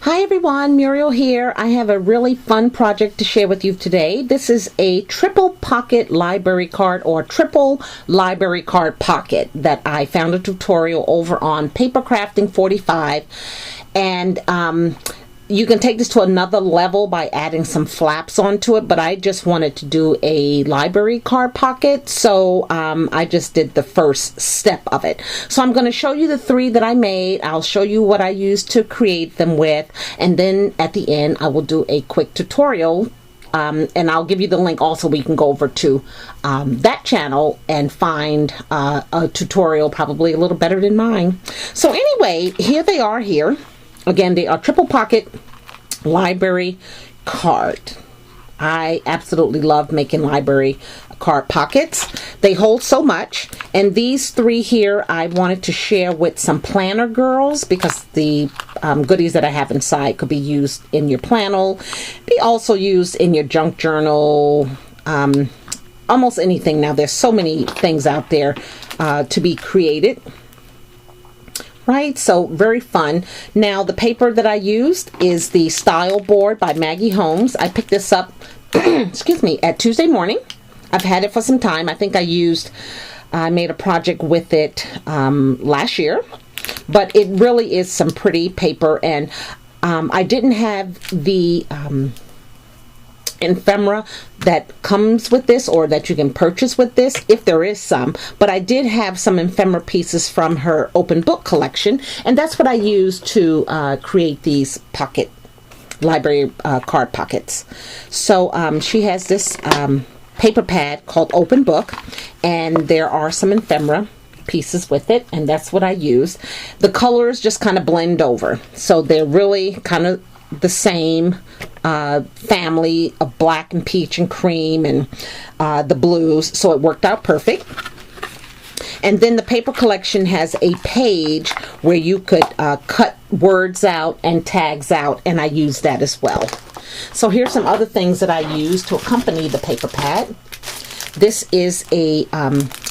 Hi everyone, Muriel here. I have a really fun project to share with you today. This is a triple pocket library card or triple library card pocket that I found a tutorial over on Paper Crafting 45, and you can take this to another level by adding some flaps onto it, but I just wanted to do a library card pocket, so I just did the first step of it. So I'm going to show you the three that I made. I'll show you what I used to create them with, and then at the end I will do a quick tutorial, and I'll give you the link also where you can go over to that channel and find a tutorial probably a little better than mine. So anyway, here they are here. Again, they are triple pocket library card. I absolutely love making library card pockets. They hold so much. And these three here I wanted to share with some planner girls because the goodies that I have inside could be used in your planner, be also used in your junk journal, almost anything. Now there's so many things out there to be created. Right, so very fun. Now the paper that I used is the Style Board by Maggie Holmes. I picked this up excuse me, at Tuesday morning. I've had it for some time. I think I made a project with it last year, but it really is some pretty paper, and I didn't have the ephemera that comes with this or that you can purchase with this, if there is some, but I did have some ephemera pieces from her open book collection, and that's what I used to create these pocket library card pockets. So she has this paper pad called Open Book, and there are some ephemera pieces with it, and that's what I used. The colors just kind of blend over, so they're really kind of the same family of black and peach and cream and the blues, so it worked out perfect. And then the paper collection has a page where you could cut words out and tags out, and I used that as well. So here's some other things that I used to accompany the paper pad. This is a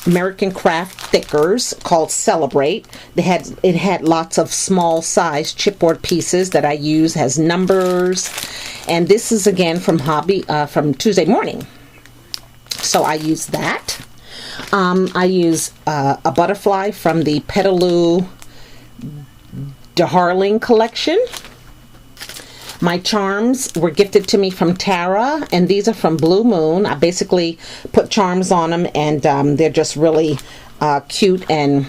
American Craft Thickers called Celebrate. It had lots of small size chipboard pieces that I use, has numbers, and this is again from from Tuesday morning. So I use that. I use a butterfly from the Petaloo DeHarling collection. My charms were gifted to me from Tara, and these are from Blue Moon. I basically put charms on them, and they're just really cute and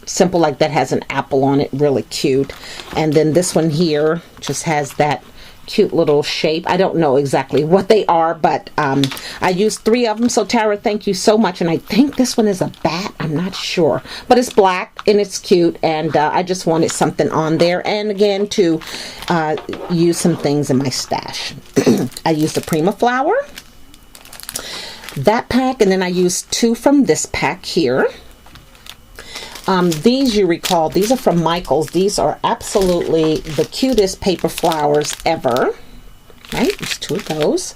simple, like that has an apple on it, really cute. And then this one here just has that cute little shape. I don't know exactly what they are, but I used three of them. So Tara, thank you so much. And I think this one is a bat. I'm not sure, but it's black and it's cute, and I just wanted something on there, and again to use some things in my stash. I used a Prima flower, that pack, and then I used two from this pack here. These, you recall, these are from Michael's. These are absolutely the cutest paper flowers ever. Right, there's two of those.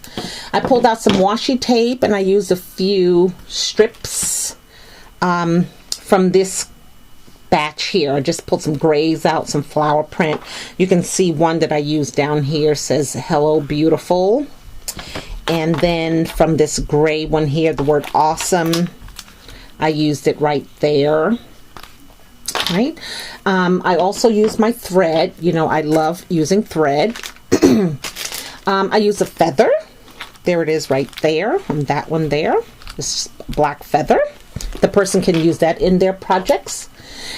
I pulled out some washi tape, and I used a few strips from this batch here. I just pulled some grays out, some flower print. You can see one that I used down here says "Hello Beautiful," and then from this gray one here, the word "Awesome." I used it right there. Right. I also use my thread. You know, I love using thread. I use a feather. There it is right there, and that one there. This black feather. The person can use that in their projects.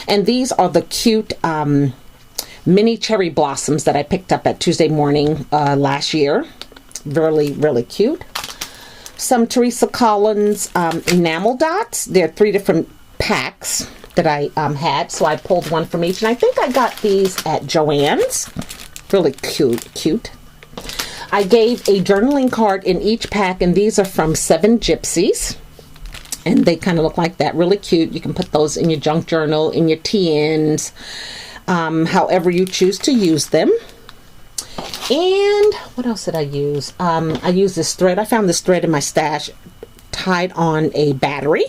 And these are the cute mini cherry blossoms that I picked up at Tuesday morning last year. Really, really cute. Some Teresa Collins enamel dots. There are three different packs that I had, so I pulled one from each, and I think I got these at Joann's. Really cute. I gave a journaling card in each pack, and these are from Seven Gypsies, and they kind of look like that. Really cute. You can put those in your junk journal, in your TNs, however you choose to use them. And what else did I use? I used this thread. I found this thread in my stash tied on a battery,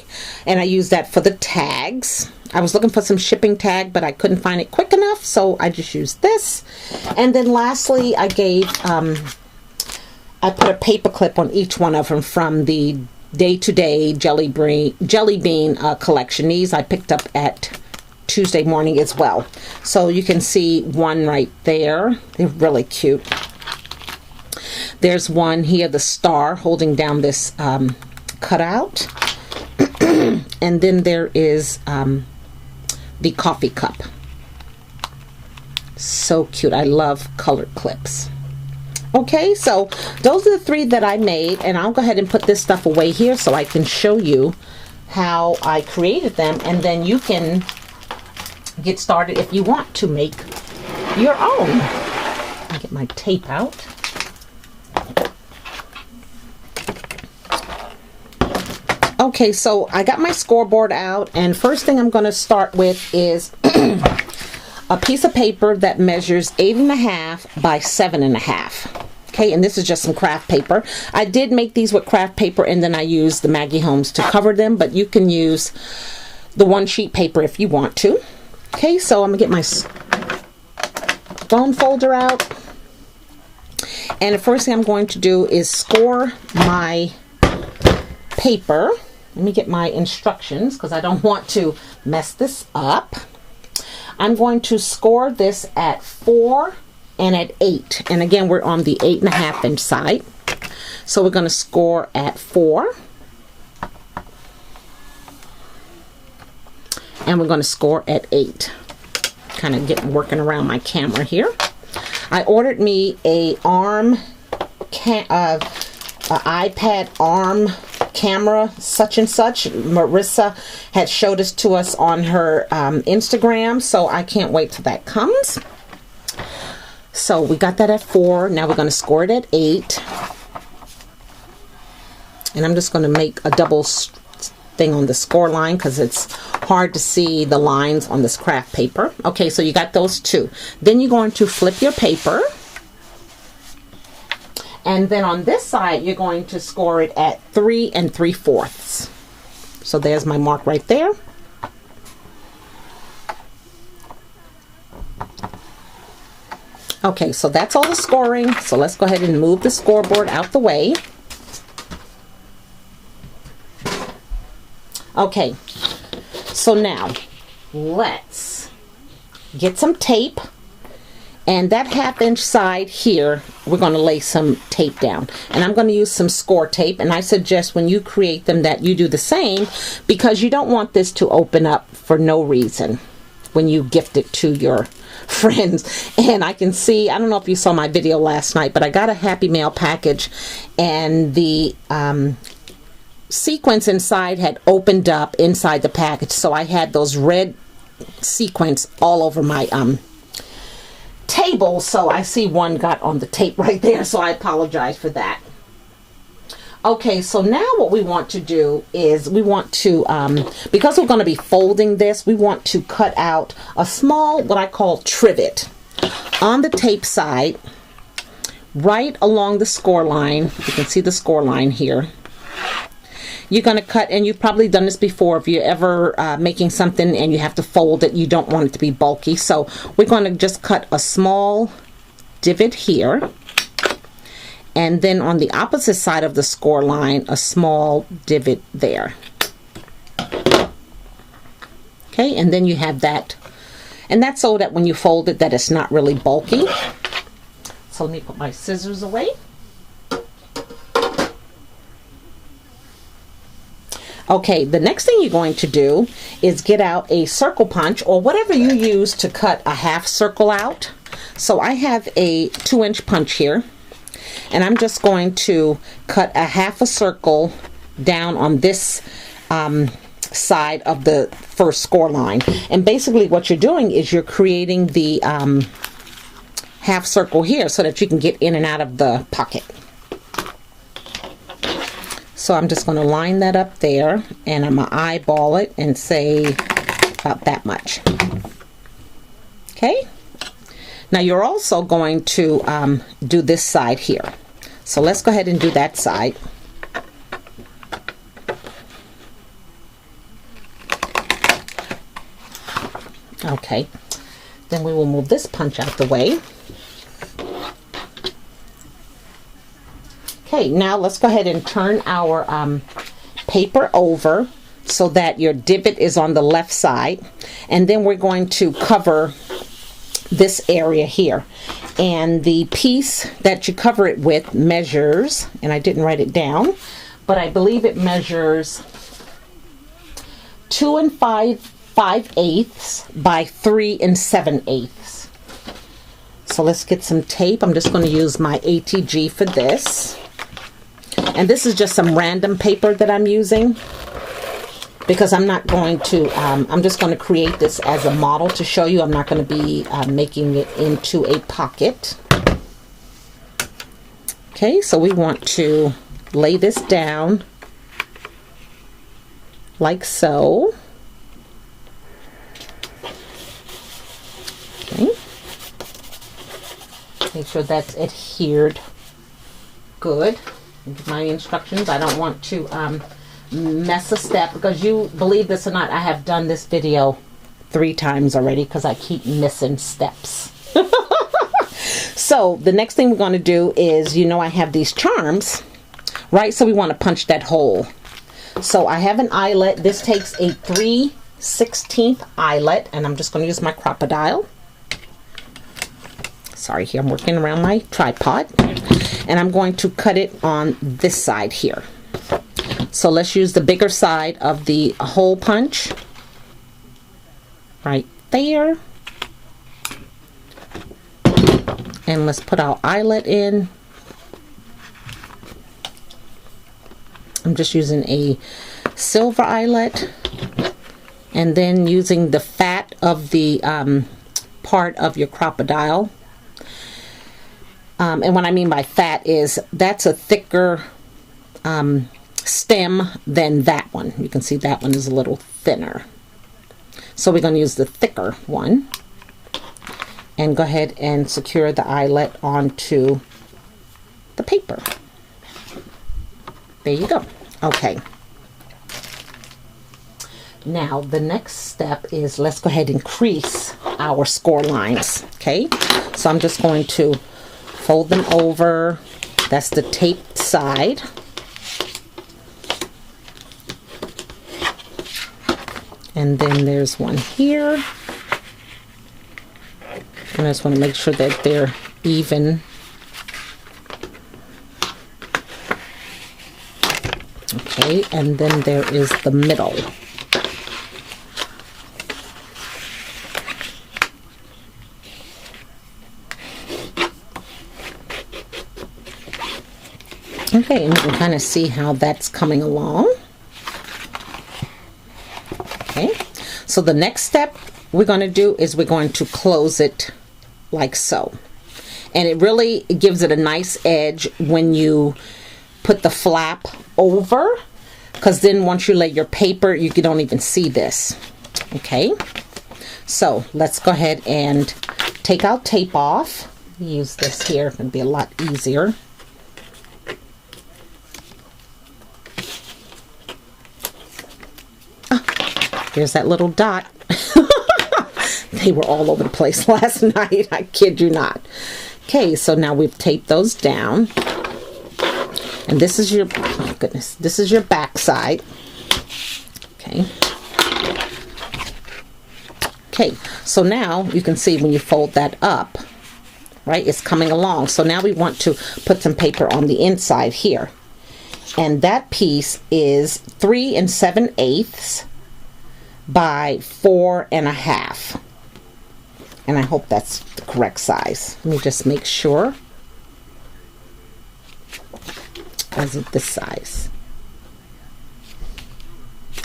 and I used that for the tags. I was looking for some shipping tag, but I couldn't find it quick enough, enough, so I just used this. And then lastly, I put a paper clip on each one of them from the Day-to-Day Jelly Bean collection. These I picked up at Tuesday morning as well. So you can see one right there. They're really cute. There's one here, the star holding down this cutout. And then there is the coffee cup. So cute. I love colored clips. Okay, so those are the 3 that I made, and I'll go ahead and put this stuff away here so I can show you how I created them, and then you can get started if you want to make your own. Let me get my tape out. Okay, so I got my scoreboard out, and first thing I'm going to start with is a piece of paper that measures 8.5 by 7.5. Okay, and this is just some craft paper. I did make these with craft paper, and then I used the Maggie Holmes to cover them, but you can use the 1 sheet paper if you want to. Okay, so I'm going to get my bone folder out. And the first thing I'm going to do is score my paper. Let me get my instructions because I don't want to mess this up. I'm going to score this at 4 and at 8. And again, we're on the 8.5 inch side. So we're going to score at 4. And we're going to score at 8. Kind of working around my camera here. I ordered me a iPad arm camera, such and such. Marissa had showed us to us on her Instagram, so I can't wait till that comes. So we got that at 4. Now we're going to score it at 8. And I'm just going to make a double thing on the score line because it's hard to see the lines on this craft paper. Okay, so you got those 2. Then you're going to flip your paper. And then on this side, you're going to score it at 3 3/4. So there's my mark right there. Okay, so that's all the scoring. So let's go ahead and move the scoreboard out the way. Okay, so now let's get some tape. And that 1/2 inch side here, we're going to lay some tape down. And I'm going to use some score tape. And I suggest when you create them that you do the same, because you don't want this to open up for no reason when you gift it to your friends. And I can see, I don't know if you saw my video last night, but I got a Happy Mail package, and the sequins inside had opened up inside the package. So I had those red sequins all over my table, so I see one got on the tape right there, so I apologize for that. Okay, so now what we want to do is we want to, because we're going to be folding this, we want to cut out a small, what I call trivet on the tape side, right along the score line. You can see the score line here. You're going to cut, and you've probably done this before, if you're ever making something and you have to fold it, you don't want it to be bulky. So we're going to just cut a small divot here, and then on the opposite side of the score line, a small divot there. Okay, and then you have that, and that's so that when you fold it, that it's not really bulky. So let me put my scissors away. Okay, the next thing you're going to do is get out a circle punch or whatever you use to cut a half circle out. So I have a 2-inch punch here, and I'm just going to cut a half a circle down on this side of the first score line. And basically what you're doing is you're creating the half circle here so that you can get in and out of the pocket. So I'm just going to line that up there, and I'm going to eyeball it and say about that much. Okay. Now you're also going to do this side here. So let's go ahead and do that side. Okay. Then we will move this punch out the way. Okay, now let's go ahead and turn our paper over so that your divot is on the left side. And then we're going to cover this area here. And the piece that you cover it with measures, and I didn't write it down, but I believe it measures 2 5/8 by 3 7/8. So let's get some tape. I'm just going to use my ATG for this. And this is just some random paper that I'm using, because I'm not going to, I'm just going to create this as a model to show you. I'm not going to be making it into a pocket. Okay, so we want to lay this down like so. Okay. Make sure that's adhered good. My instructions. I don't want to mess a step, because you, believe this or not, I have done this video 3 times already because I keep missing steps. So the next thing we're going to do is, you know, I have these charms, right? So we want to punch that hole. So I have an eyelet. This takes a 3/16 eyelet, and I'm just going to use my crocodile. Sorry, here I'm working around my tripod. And I'm going to cut it on this side here. So let's use the bigger side of the hole punch. Right there. And let's put our eyelet in. I'm just using a silver eyelet. And then using the fat of the part of your crocodile. And what I mean by fat is that's a thicker stem than that one. You can see that one is a little thinner. So we're going to use the thicker one. And go ahead and secure the eyelet onto the paper. There you go. Okay. Now the next step is, let's go ahead and crease our score lines. Okay. So I'm just going to fold them over. That's the taped side. And then there's one here. And I just want to make sure that they're even. Okay, and then there is the middle. Okay, and you can kind of see how that's coming along. Okay, so the next step we're going to do is we're going to close it like so. And it really gives it a nice edge when you put the flap over, because then once you lay your paper, you don't even see this. Okay, so let's go ahead and take our tape off. Use this here, it's going to be a lot easier. There's that little dot. They were all over the place last night. I kid you not. Okay, so now we've taped those down. And this is your, oh goodness, this is your back side. Okay. Okay, so now you can see when you fold that up, right, it's coming along. So now we want to put some paper on the inside here. And that piece is 3 7/8 by 4 1/2. And I hope that's the correct size. Let me just make sure. Is it this size?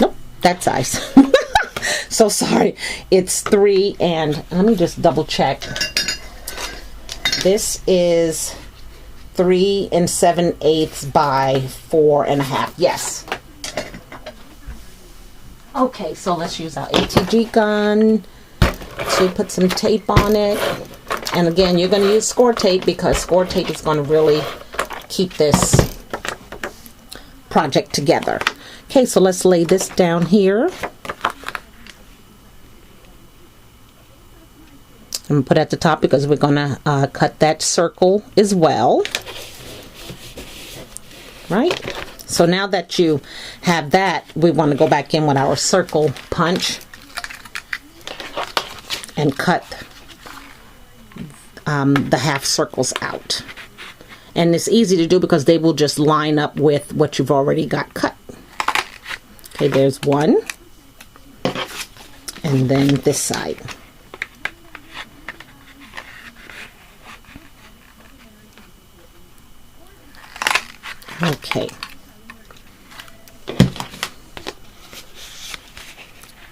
Nope, that size. So sorry. It's 3 and let me just double check. This is 3 7/8 by 4 1/2. Yes. Okay, so let's use our ATG gun to put some tape on it. And again, you're going to use score tape because score tape is going to really keep this project together. Okay, so let's lay this down here. I'm gonna put at the top because we're gonna cut that circle as well. Right? So now that you have that, we want to go back in with our circle punch and cut the half circles out. And it's easy to do because they will just line up with what you've already got cut. Okay, there's one. And then this side. Okay.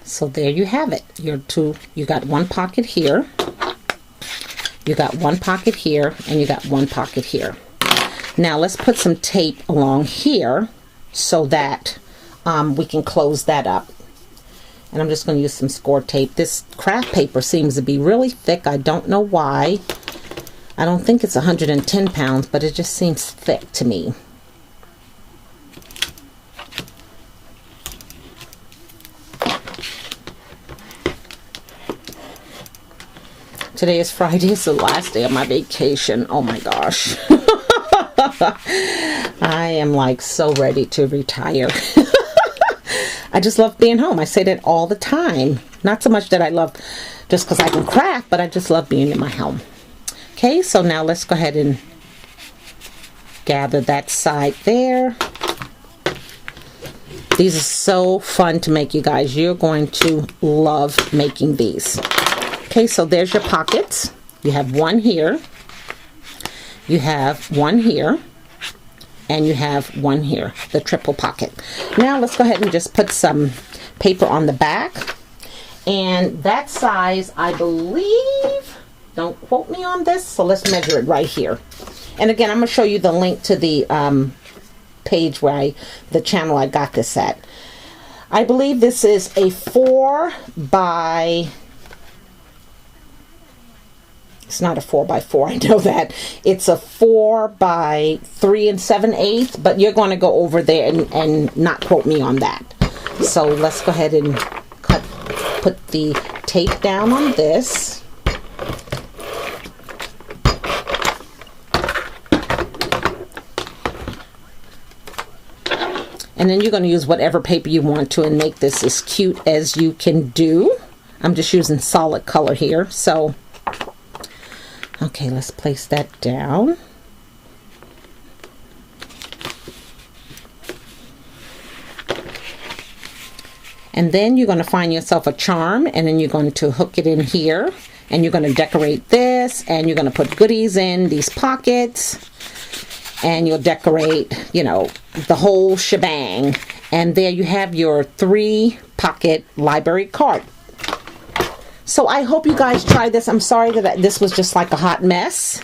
So there you have it. You got one pocket here. You got one pocket here, and you got one pocket here. Now let's put some tape along here so that we can close that up. And I'm just going to use some score tape. This craft paper seems to be really thick. I don't know why. I don't think it's 110 pounds, but it just seems thick to me. Today is Friday. It's the last day of my vacation. Oh my gosh. I am like so ready to retire. I just love being home. I say that all the time. Not so much that I love just because I can craft, but I just love being in my home. Okay, so now let's go ahead and gather that side there. These are so fun to make, you guys. You're going to love making these. Okay, so there's your pockets. You have one here. You have one here. And you have one here, the triple pocket. Now let's go ahead and just put some paper on the back. And that size, I believe, don't quote me on this, so let's measure it right here. And again, I'm going to show you the link to the page where the channel I got this at. I believe this is a 4 by... It's not a 4 by 4, I know that. It's a 4 by 3 7/8, but you're going to go over there and not quote me on that. So let's go ahead and put the tape down on this. And then you're going to use whatever paper you want to and make this as cute as you can do. I'm just using solid color here, so... Okay, let's place that down. And then you're going to find yourself a charm, and then you're going to hook it in here, and you're going to decorate this, and you're going to put goodies in these pockets, and you'll decorate, you know, the whole shebang. And there you have your 3-pocket library card. So I hope you guys try this. I'm sorry that this was just like a hot mess.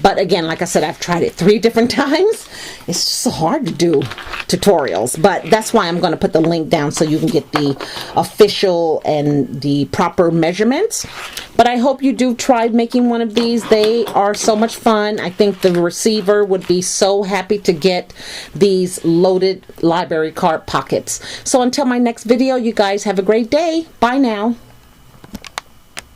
But again, like I said, I've tried it 3 different times. It's so hard to do tutorials. But that's why I'm going to put the link down so you can get the official and the proper measurements. But I hope you do try making one of these. They are so much fun. I think the receiver would be so happy to get these loaded library card pockets. So until my next video, you guys have a great day. Bye now.